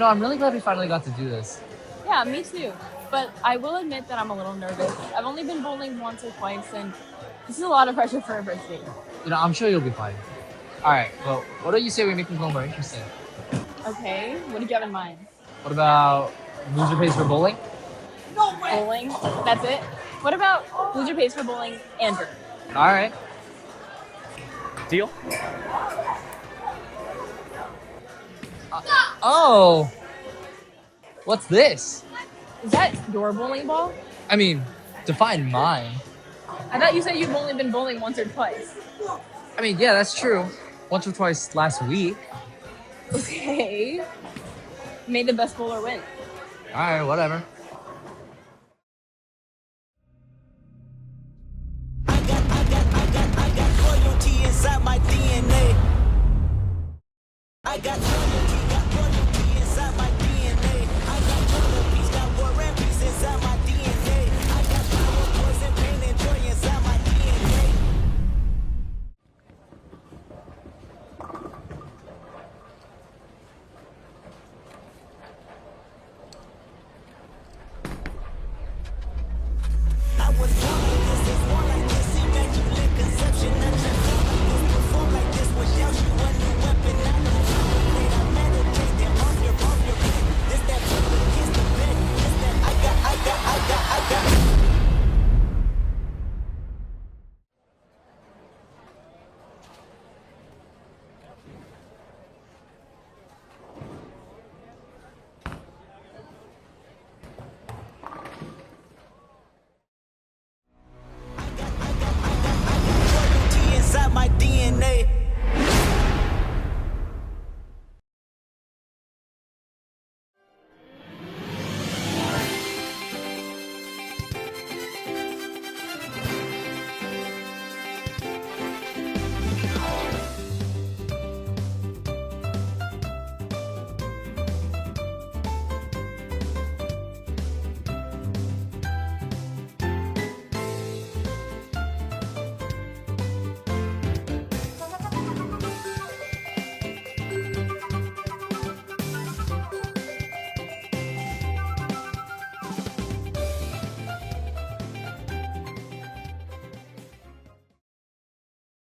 I'm really glad we finally got to do this. Yeah, me too. But I will admit that I'm a little nervous. I've only been bowling once or twice, and this is a lot of pressure for a first date. I'm sure you'll be fine. All right, well, what do you say we make this a little more interesting? Okay, what did you have in mind? What about loser pays for bowling? Bowling? That's it? What about loser pays for bowling and drink? All right. Deal? Oh, what's this? Is that your bowling ball? I mean, define mine. I thought you said you've only been bowling once or twice. I mean, yeah, that's true. Once or twice last week. Okay. May the best bowler win. All right, whatever.